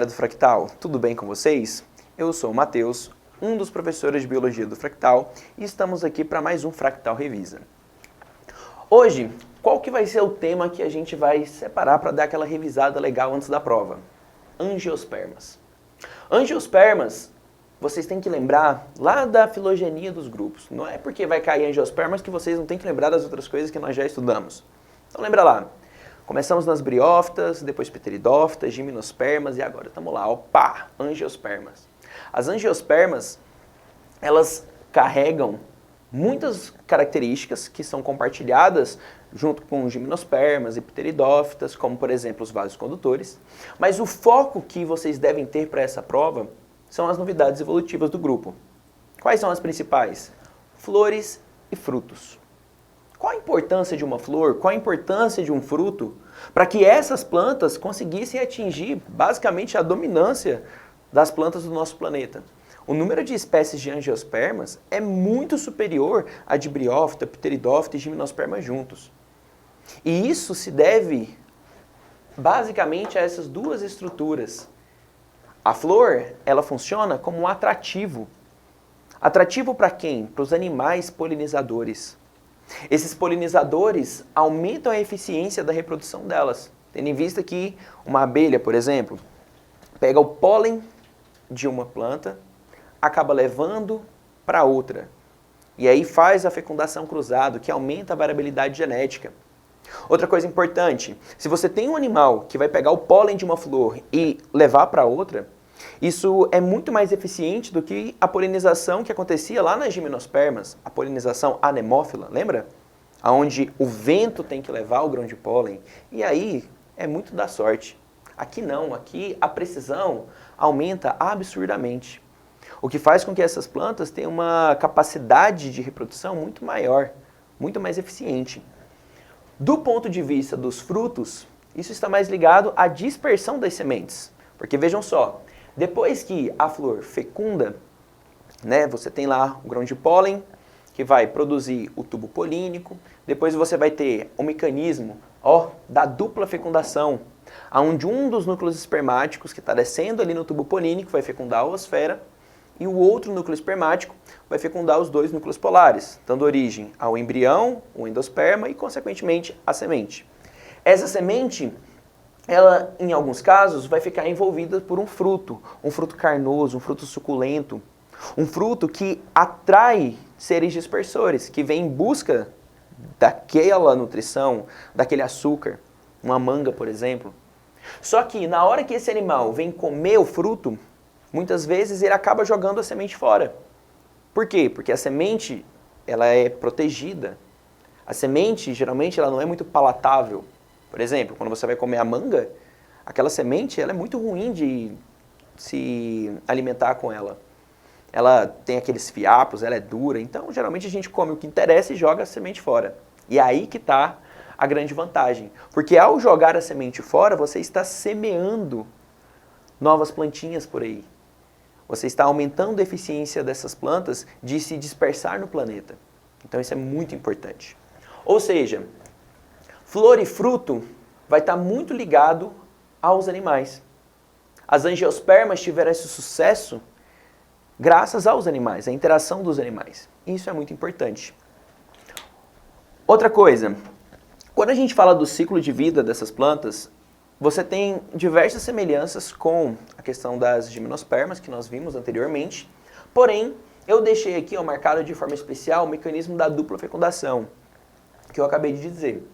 galera do Fractal, tudo bem com vocês? Eu sou o Matheus, um dos professores de Biologia do Fractal, e estamos aqui para mais um Fractal Revisa. Hoje, qual que vai ser o tema que a gente vai separar para dar aquela revisada legal antes da prova? Angiospermas. Angiospermas, vocês têm que lembrar lá da filogenia dos grupos. Não é porque vai cair angiospermas que vocês não têm que lembrar das outras coisas que nós já estudamos. Então lembra lá. Começamos nas briófitas, depois pteridófitas, gimnospermas e agora estamos lá, opa, angiospermas. As angiospermas, elas carregam muitas características que são compartilhadas junto com gimnospermas e pteridófitas, como por exemplo os vasos condutores, mas o foco que vocês devem ter para essa prova são as novidades evolutivas do grupo. Quais são as principais? Flores e frutos. Qual a importância de uma flor, qual a importância de um fruto para que essas plantas conseguissem atingir basicamente a dominância das plantas do nosso planeta? O número de espécies de angiospermas é muito superior à de briófita, pteridófita e gimnosperma juntos. E isso se deve basicamente a essas duas estruturas. A flor, ela funciona como um atrativo. Atrativo para quem? Para os animais polinizadores. Esses polinizadores aumentam a eficiência da reprodução delas, tendo em vista que uma abelha, por exemplo, pega o pólen de uma planta, acaba levando para outra, e aí faz a fecundação cruzada, que aumenta a variabilidade genética. Outra coisa importante, se você tem um animal que vai pegar o pólen de uma flor e levar para outra, isso é muito mais eficiente do que a polinização que acontecia lá nas gimnospermas, a polinização anemófila, lembra? Onde o vento tem que levar o grão de pólen, e aí é muito da sorte. Aqui não, aqui a precisão aumenta absurdamente, o que faz com que essas plantas tenham uma capacidade de reprodução muito maior, muito mais eficiente. Do ponto de vista dos frutos, isso está mais ligado à dispersão das sementes, porque vejam só, depois que a flor fecunda, né, você tem lá o grão de pólen que vai produzir o tubo polínico, depois você vai ter o mecanismo da dupla fecundação, onde um dos núcleos espermáticos que está descendo ali no tubo polínico vai fecundar a oosfera e o outro núcleo espermático vai fecundar os dois núcleos polares, dando origem ao embrião, o endosperma e, consequentemente, a semente. Essa semente, ela, em alguns casos, vai ficar envolvida por um fruto carnoso, um fruto suculento, um fruto que atrai seres dispersores, que vem em busca daquela nutrição, daquele açúcar, uma manga, por exemplo. Só que, na hora que esse animal vem comer o fruto, muitas vezes ele acaba jogando a semente fora. Por quê? Porque a semente, ela é protegida. A semente, geralmente, ela não é muito palatável. Por exemplo, quando você vai comer a manga, aquela semente ela é muito ruim de se alimentar com ela. Ela tem aqueles fiapos, ela é dura, então geralmente a gente come o que interessa e joga a semente fora. E é aí que está a grande vantagem. Porque ao jogar a semente fora, você está semeando novas plantinhas por aí. Você está aumentando a eficiência dessas plantas de se dispersar no planeta. Então isso é muito importante. Ou seja, flor e fruto vai estar muito ligado aos animais. As angiospermas tiveram esse sucesso graças aos animais, à interação dos animais. Isso é muito importante. Outra coisa, quando a gente fala do ciclo de vida dessas plantas, você tem diversas semelhanças com a questão das gimnospermas que nós vimos anteriormente, porém, eu deixei aqui marcado de forma especial o mecanismo da dupla fecundação, que eu acabei de dizer.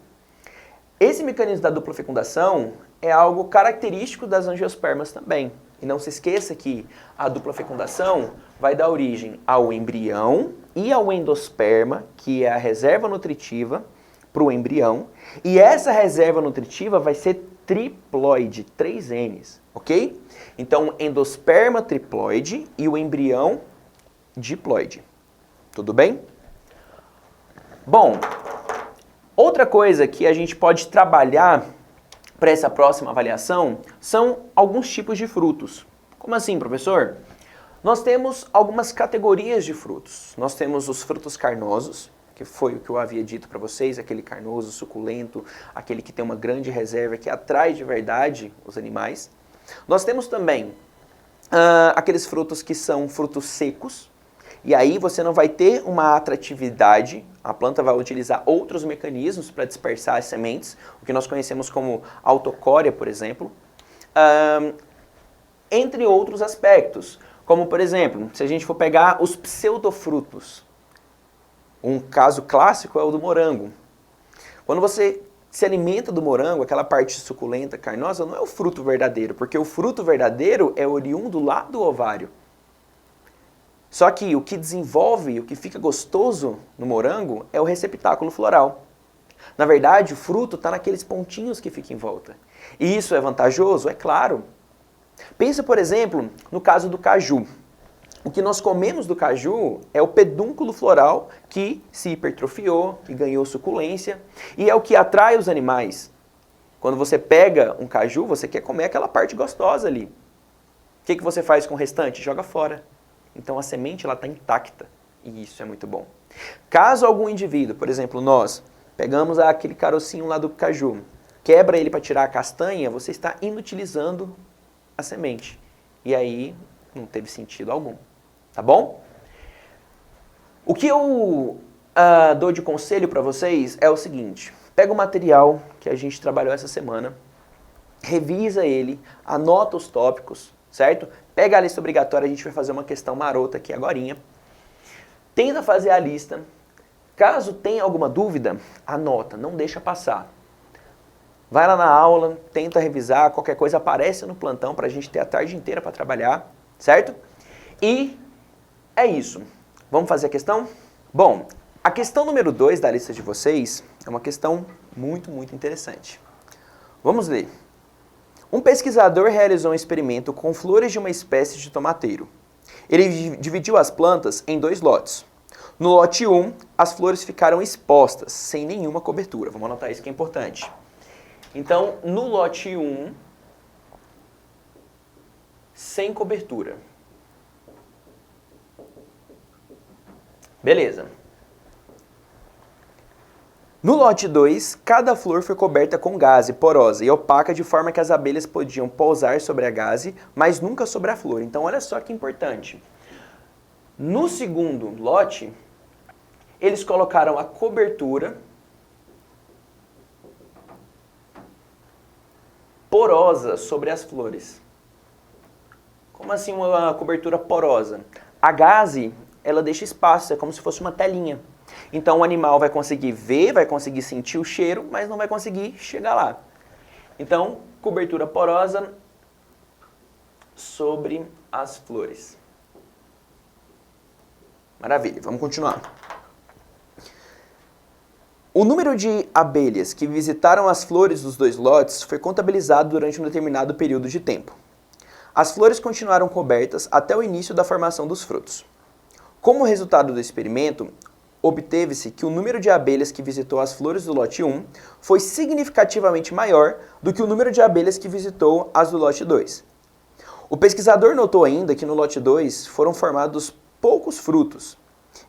Esse mecanismo da dupla fecundação é algo característico das angiospermas também. E não se esqueça que a dupla fecundação vai dar origem ao embrião e ao endosperma, que é a reserva nutritiva para o embrião. E essa reserva nutritiva vai ser triploide, 3 N's, ok? Então, endosperma triploide e o embrião diploide. Tudo bem? Bom, outra coisa que a gente pode trabalhar para essa próxima avaliação são alguns tipos de frutos. Como assim, professor? Nós temos algumas categorias de frutos. Nós temos os frutos carnosos, que foi o que eu havia dito para vocês, aquele carnoso, suculento, aquele que tem uma grande reserva, que atrai de verdade os animais. Nós temos também aqueles frutos que são frutos secos, e aí você não vai ter uma atratividade, a planta vai utilizar outros mecanismos para dispersar as sementes, o que nós conhecemos como autocória, por exemplo, entre outros aspectos, como por exemplo, se a gente for pegar os pseudofrutos, um caso clássico é o do morango. Quando você se alimenta do morango, aquela parte suculenta, carnosa, não é o fruto verdadeiro, porque o fruto verdadeiro é oriundo lá do ovário. Só que o que desenvolve, o que fica gostoso no morango é o receptáculo floral. Na verdade, o fruto está naqueles pontinhos que ficam em volta. E isso é vantajoso? É claro. Pensa, por exemplo, no caso do caju. O que nós comemos do caju é o pedúnculo floral que se hipertrofiou, que ganhou suculência, e é o que atrai os animais. Quando você pega um caju, você quer comer aquela parte gostosa ali. O que você faz com o restante? Joga fora. Então a semente está intacta, e isso é muito bom. Caso algum indivíduo, por exemplo, nós pegamos aquele carocinho lá do caju, quebra ele para tirar a castanha, você está inutilizando a semente. E aí não teve sentido algum. Tá bom? O que eu dou de conselho para vocês é o seguinte: pega o material que a gente trabalhou essa semana, revisa ele, anota os tópicos, certo? Pega a lista obrigatória, a gente vai fazer uma questão marota aqui agorinha. Tenta fazer a lista. Caso tenha alguma dúvida, anota, não deixa passar. Vai lá na aula, tenta revisar, qualquer coisa aparece no plantão para a gente ter a tarde inteira para trabalhar, certo? E é isso. Vamos fazer a questão? Bom, a questão número 2 da lista de vocês é uma questão muito interessante. Vamos ler. Um pesquisador realizou um experimento com flores de uma espécie de tomateiro. Ele dividiu as plantas em 2 lotes. No lote 1, as flores ficaram expostas, sem nenhuma cobertura. Vamos anotar isso que é importante. Então, no lote 1, sem cobertura. Beleza. No lote 2, cada flor foi coberta com gaze, porosa e opaca, de forma que as abelhas podiam pousar sobre a gaze, mas nunca sobre a flor. Então, olha só que importante. No segundo lote, eles colocaram a cobertura porosa sobre as flores. Como assim uma cobertura porosa? A gaze, ela deixa espaço, é como se fosse uma telinha. Então o animal vai conseguir ver, vai conseguir sentir o cheiro, mas não vai conseguir chegar lá. Então, cobertura porosa sobre as flores. Maravilha, vamos continuar. O número de abelhas que visitaram as flores dos 2 lotes foi contabilizado durante um determinado período de tempo. As flores continuaram cobertas até o início da formação dos frutos. Como resultado do experimento, obteve-se que o número de abelhas que visitou as flores do lote 1 foi significativamente maior do que o número de abelhas que visitou as do lote 2. O pesquisador notou ainda que no lote 2 foram formados poucos frutos,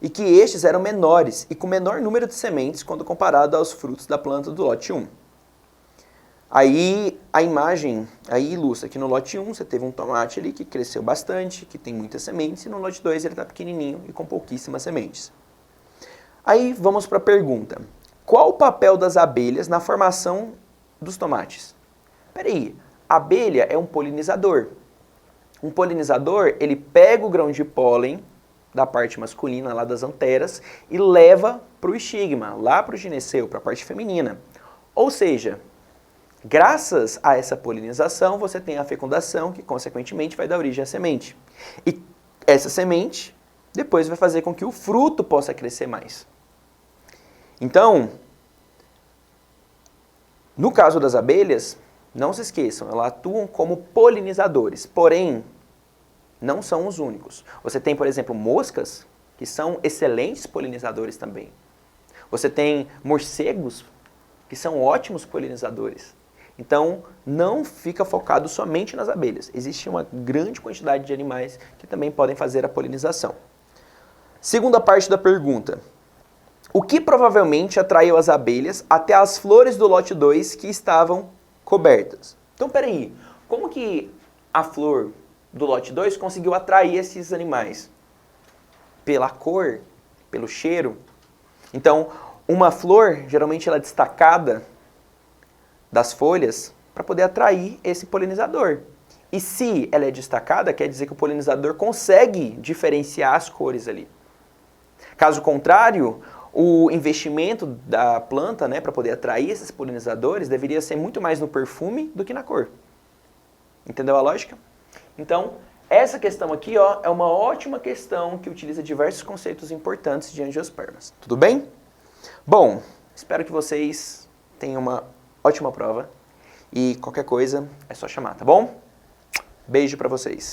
e que estes eram menores e com menor número de sementes quando comparado aos frutos da planta do lote 1. Aí a imagem ilustra que no lote 1 você teve um tomate ali que cresceu bastante, que tem muitas sementes, e no lote 2 ele está pequenininho e com pouquíssimas sementes. Aí vamos para a pergunta: qual o papel das abelhas na formação dos tomates? Peraí, a abelha é um polinizador. Um polinizador, ele pega o grão de pólen da parte masculina, lá das anteras, e leva para o estigma, lá para o gineceu, para a parte feminina. Ou seja, graças a essa polinização, você tem a fecundação, que consequentemente vai dar origem à semente. E essa semente depois vai fazer com que o fruto possa crescer mais. Então, no caso das abelhas, não se esqueçam, elas atuam como polinizadores, porém, não são os únicos. Você tem, por exemplo, moscas, que são excelentes polinizadores também. Você tem morcegos, que são ótimos polinizadores. Então, não fica focado somente nas abelhas. Existe uma grande quantidade de animais que também podem fazer a polinização. Segunda parte da pergunta: o que provavelmente atraiu as abelhas até as flores do lote 2 que estavam cobertas? Então, peraí, como que a flor do lote 2 conseguiu atrair esses animais? Pela cor, pelo cheiro. Então, uma flor, geralmente ela é destacada das folhas para poder atrair esse polinizador. E se ela é destacada, quer dizer que o polinizador consegue diferenciar as cores ali. Caso contrário, o investimento da planta, né, para poder atrair esses polinizadores deveria ser muito mais no perfume do que na cor. Entendeu a lógica? Então, essa questão aqui, ó, é uma ótima questão que utiliza diversos conceitos importantes de angiospermas. Tudo bem? Bom, espero que vocês tenham uma ótima prova e qualquer coisa é só chamar, tá bom? Beijo pra vocês.